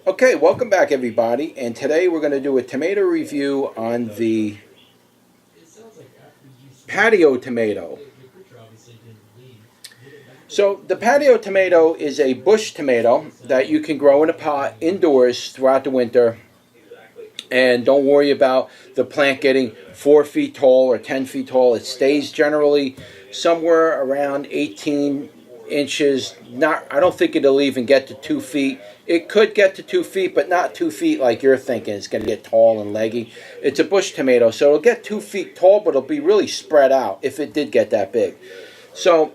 Okay, welcome back everybody, and today we're going to do a tomato review on the patio tomato. So the patio tomato is a bush tomato that you can grow in a pot indoors throughout the winter, and don't worry about the plant getting 4 feet tall or 10 feet tall. It stays generally somewhere around 18 inches. I don't think it'll even get to 2 feet. It could get to 2 feet, but not 2 feet like you're thinking. It's going to get tall and leggy. It's a bush tomato, so it'll get 2 feet tall, but it'll be really spread out if it did get that big. So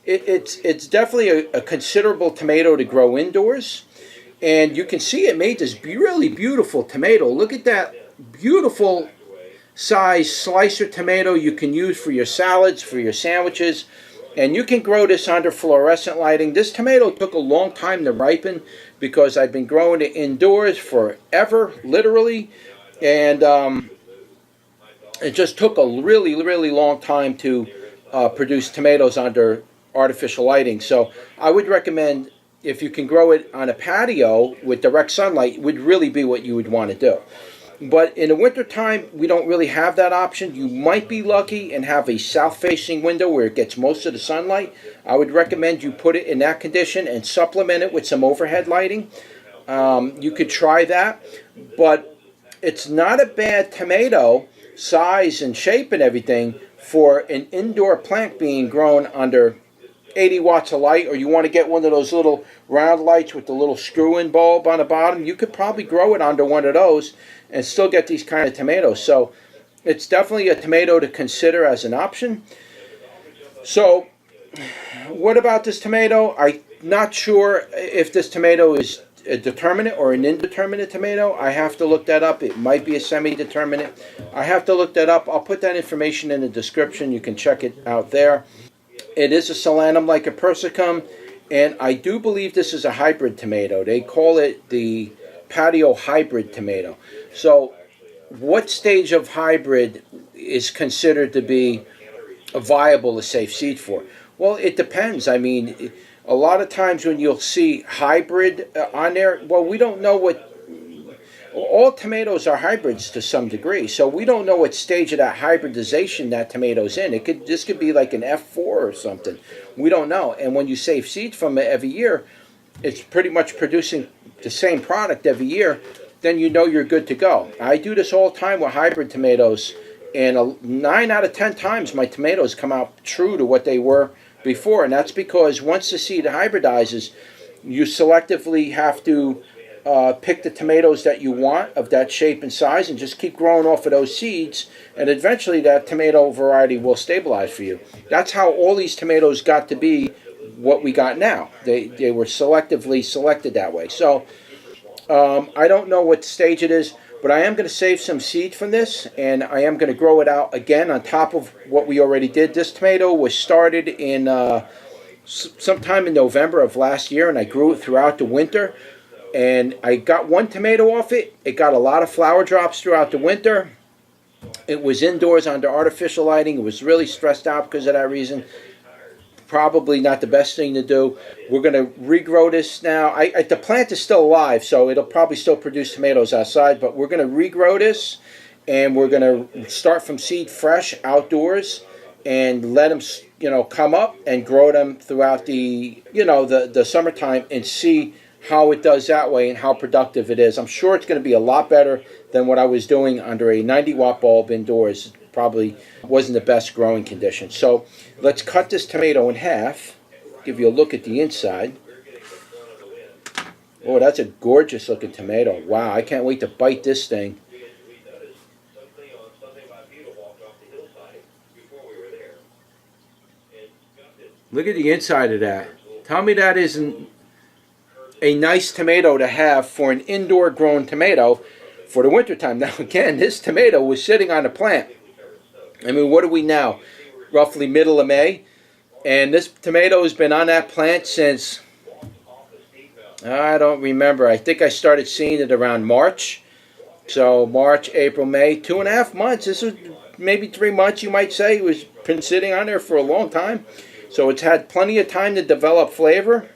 it's definitely a considerable tomato to grow indoors. And you can see it made this really beautiful tomato. Look at that beautiful size slicer tomato you can use for your salads, for your sandwiches. And you can grow this under fluorescent lighting. This tomato took a long time to ripen because I've been growing it indoors forever, literally. And it just took a really, really long time to produce tomatoes under artificial lighting. So I would recommend, if you can grow it on a patio with direct sunlight, would really be what you would want to do. But in the wintertime, we don't really have that option. You might be lucky and have a south-facing window where it gets most of the sunlight. I would recommend you put it in that condition and supplement it with some overhead lighting. You could try that, but it's not a bad tomato, size and shape and everything, for an indoor plant being grown under 80 watts of light, or you want to get one of those little round lights with the little screw-in bulb on the bottom. You could probably grow it under one of those and still get these kind of tomatoes. So it's definitely a tomato to consider as an option. So what about this tomato? I'm not sure if this tomato is a determinate or an indeterminate tomato. I have to look that up. It might be a semi-determinate. I have to look that up. I'll put that information in the description. You can check it out there. It is a Solanum lycopersicum, and I do believe this is a hybrid tomato. They call it the patio hybrid tomato. So what stage of hybrid is considered to be a viable, a safe seed for? Well, it depends. I mean, a lot of times when you'll see hybrid on there, well, we don't know what... All tomatoes are hybrids to some degree, so we don't know what stage of that hybridization that tomato's in. This could be like an F4 or something. We don't know. And when you save seed from it every year, it's pretty much producing the same product every year. Then you know you're good to go. I do this all the time with hybrid tomatoes, and 9 out of 10 times my tomatoes come out true to what they were before. And that's because once the seed hybridizes, you selectively have to pick the tomatoes that you want of that shape and size and just keep growing off of those seeds, and eventually that tomato variety will stabilize for you. That's how all these tomatoes got to be what we got now. They were selectively selected that way. So I don't know what stage it is, but I am going to save some seed from this, and I am going to grow it out again on top of what we already did. This tomato was started in sometime in November of last year, and I grew it throughout the winter. And I got one tomato off it. It got a lot of flower drops throughout the winter. It was indoors under artificial lighting. It was really stressed out because of that reason. Probably not the best thing to do. We're going to regrow this now. The plant is still alive, so it'll probably still produce tomatoes outside. But we're going to regrow this, and we're going to start from seed fresh outdoors and let them, come up and grow them throughout the summertime and see how it does that way and how productive it is. I'm sure it's going to be a lot better than what I was doing under a 90-watt bulb indoors. Probably wasn't the best growing condition. So let's cut this tomato in half, give you a look at the inside. Oh, that's a gorgeous looking tomato. Wow, I can't wait to bite this thing. Look at the inside of that. Tell me that isn't a nice tomato to have for an indoor grown tomato for the wintertime. Now again, this tomato was sitting on the plant. I mean, what are we now? Roughly middle of May. And this tomato has been on that plant since, I don't remember. I think I started seeing it around March. So March, April, May, 2.5 months. This was maybe 3 months, you might say. It was been sitting on there for a long time. So it's had plenty of time to develop flavor.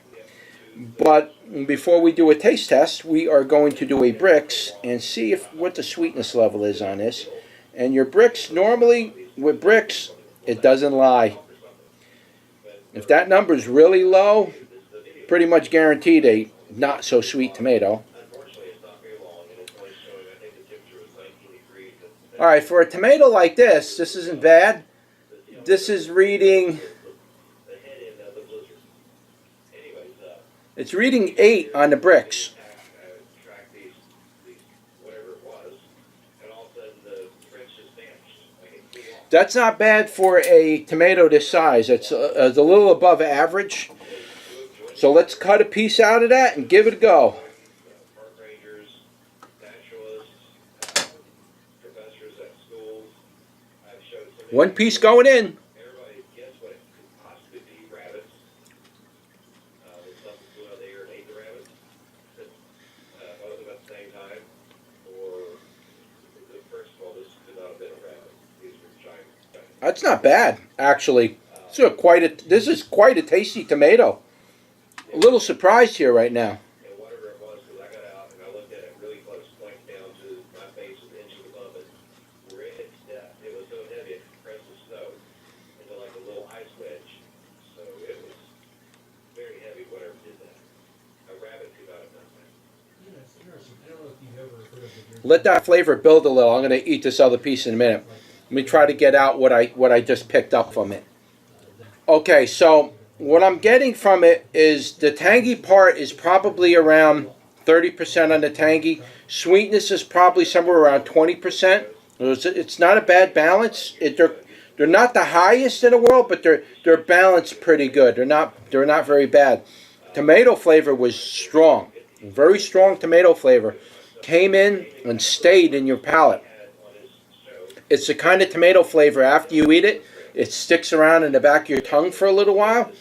But before we do a taste test, we are going to do a bricks and see what the sweetness level is on this. And your bricks, normally with bricks, it doesn't lie. If that number is really low, pretty much guaranteed a not so sweet tomato. Alright, for a tomato like this isn't bad. This is reading, it's reading 8 on the bricks. That's not bad for a tomato this size. It's a little above average. So let's cut a piece out of that and give it a go. One piece going in. That's not bad, actually. This is quite a tasty tomato. A little surprised here right now. Let that flavor build a little. I'm going to eat this other piece in a minute. Let me try to get out what I just picked up from it. Okay, so what I'm getting from it is the tangy part is probably around 30% on the tangy. Sweetness is probably somewhere around 20%. It's not a bad balance. They're not the highest in the world, but they're balanced pretty good. They're not very bad. Tomato flavor was strong, very strong tomato flavor. Came in and stayed in your palate. It's the kind of tomato flavor after you eat it, it sticks around in the back of your tongue for a little while.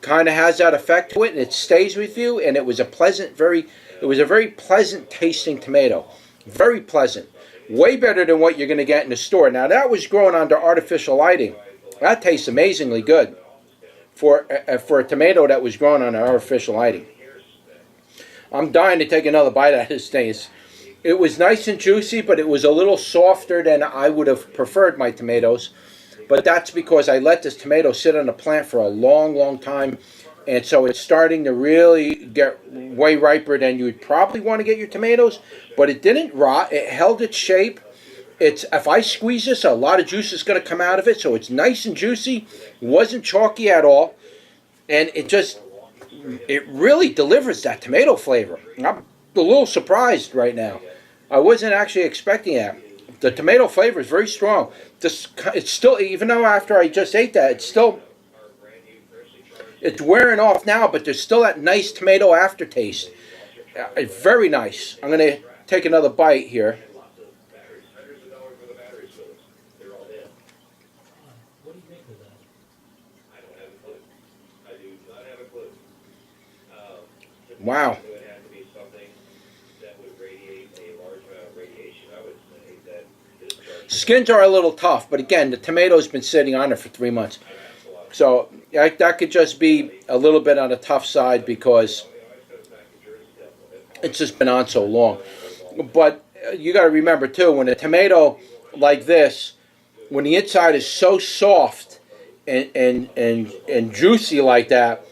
Kind of has that effect to it, and it stays with you. And it was a very pleasant tasting tomato, very pleasant, way better than what you're going to get in the store. Now that was grown under artificial lighting. That tastes amazingly good for a tomato that was grown under artificial lighting. I'm dying to take another bite out of this thing. It was nice and juicy, but it was a little softer than I would have preferred my tomatoes. But that's because I let this tomato sit on the plant for a long, long time. And so it's starting to really get way riper than you would probably want to get your tomatoes. But it didn't rot. It held its shape. If I squeeze this, a lot of juice is going to come out of it. So it's nice and juicy. Wasn't chalky at all. And it really delivers that tomato flavor. I'm a little surprised right now. I wasn't actually expecting that. The tomato flavor is very strong. It's still, even though after I just ate that, it's wearing off now, but there's still that nice tomato aftertaste. Very nice. I'm going to take another bite here. Wow. Skins are a little tough, but again, the tomato's been sitting on it for 3 months. So that could just be a little bit on the tough side because it's just been on so long. But you got to remember too, when a tomato like this, when the inside is so soft and juicy like that,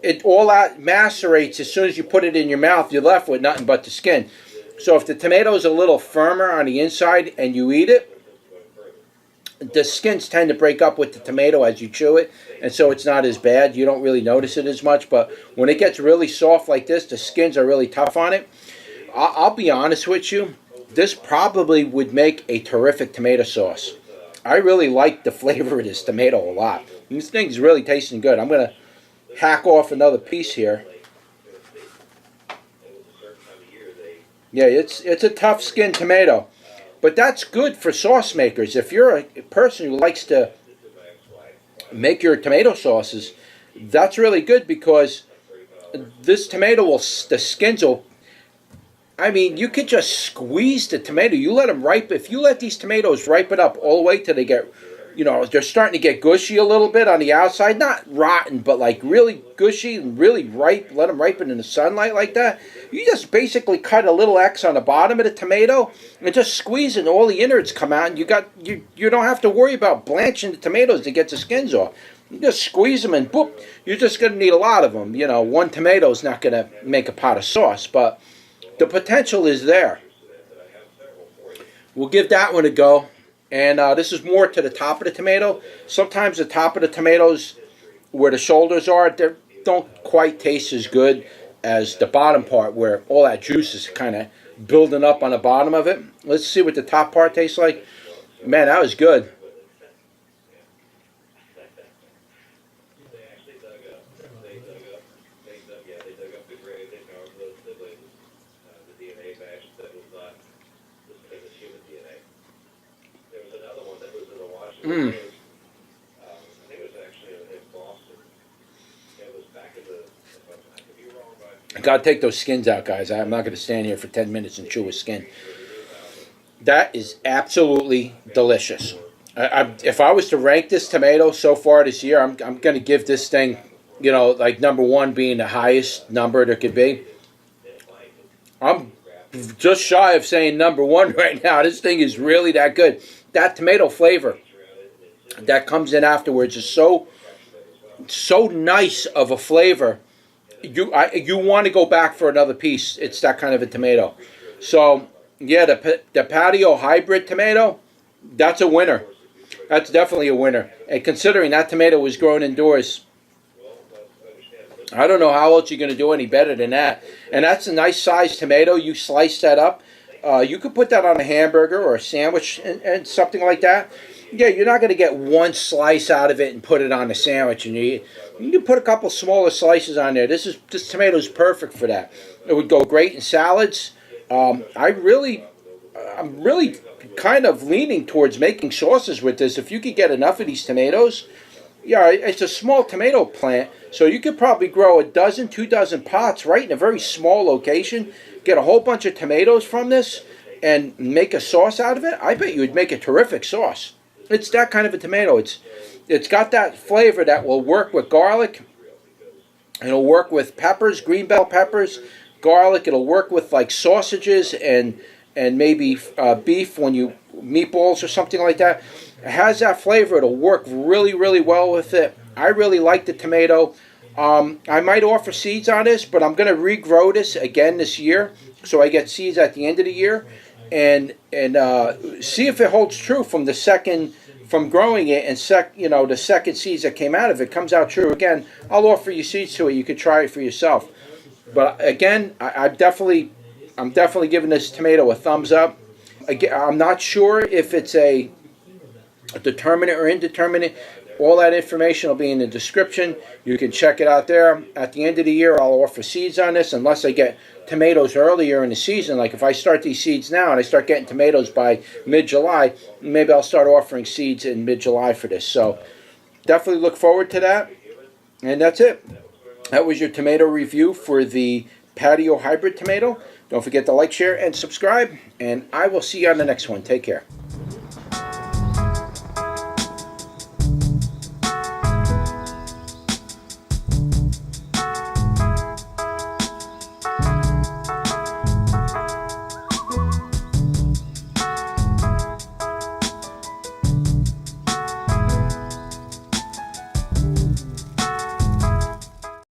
it all that macerates as soon as you put it in your mouth. You're left with nothing but the skin. So if the tomato is a little firmer on the inside and you eat it, the skins tend to break up with the tomato as you chew it, and so it's not as bad. You don't really notice it as much, but when it gets really soft like this, the skins are really tough on it. I'll be honest with you, this probably would make a terrific tomato sauce. I really like the flavor of this tomato a lot. This thing's really tasting good. I'm going to hack off another piece here. Yeah, it's a tough skinned tomato. But that's good for sauce makers. If you're a person who likes to make your tomato sauces, that's really good because this tomato the skins will, I mean, you could just squeeze the tomato. You let them ripen. If you let these tomatoes ripen up all the way till they get you know, they're starting to get gushy a little bit on the outside. Not rotten, but like really gushy and really ripe. Let them ripen in the sunlight like that. You just basically cut a little X on the bottom of the tomato and just squeeze it, and all the innards come out, and you don't have to worry about blanching the tomatoes to get the skins off. You just squeeze them and boop. You're just going to need a lot of them. You know, one tomato is not going to make a pot of sauce, but the potential is there. We'll give that one a go. And this is more to the top of the tomato. Sometimes the top of the tomatoes, where the shoulders are, they don't quite taste as good as the bottom part, where all that juice is kind of building up on the bottom of it. Let's see what the top part tastes like. Man, that was good. Mm. Gotta take those skins out, guys. I'm not gonna stand here for 10 minutes and chew a skin. That is absolutely delicious. If I was to rank this tomato so far this year, I'm gonna give this thing, you know, like number one being the highest number there could be. I'm just shy of saying number one right now. This thing is really that good. That tomato flavor that comes in afterwards is so nice of a flavor. You want to go back for another piece. It's that kind of a tomato. So yeah, the Patio hybrid tomato, that's a winner. That's definitely a winner. And considering that tomato was grown indoors, I don't know how else you're going to do any better than that. And that's a nice sized tomato. You slice that up. You could put that on a hamburger or a sandwich and something like that. Yeah, you're not going to get one slice out of it and put it on a sandwich and you can put a couple smaller slices on there. This tomato is perfect for that. It would go great in salads. I'm really kind of leaning towards making sauces with this. If you could get enough of these tomatoes, yeah, it's a small tomato plant, so you could probably grow 2 dozen pots right in a very small location. Get a whole bunch of tomatoes from this and make a sauce out of it. I bet you would make a terrific sauce. It's that kind of a tomato. It's got that flavor that will work with garlic. It'll work with peppers, green bell peppers, garlic. It'll work with like sausages and maybe beef when you meatballs or something like that. It has that flavor. It'll work really, really well with it. I really like the tomato. I might offer seeds on this, but I'm going to regrow this again this year, so I get seeds at the end of the year, and see if it holds true from growing it and the second seeds that came out of it comes out true again. I'll offer you seeds to it. You could try it for yourself. But again, I'm definitely giving this tomato a thumbs up. Again, I'm not sure if it's a determinate or indeterminate. All that information will be in the description. You can check it out there. At the end of the year, I'll offer seeds on this unless I get tomatoes earlier in the season. Like if I start these seeds now and I start getting tomatoes by mid-July, maybe I'll start offering seeds in mid-July for this. So definitely look forward to that. And that's it. That was your tomato review for the Patio hybrid tomato. Don't forget to like, share, and subscribe. And I will see you on the next one. Take care.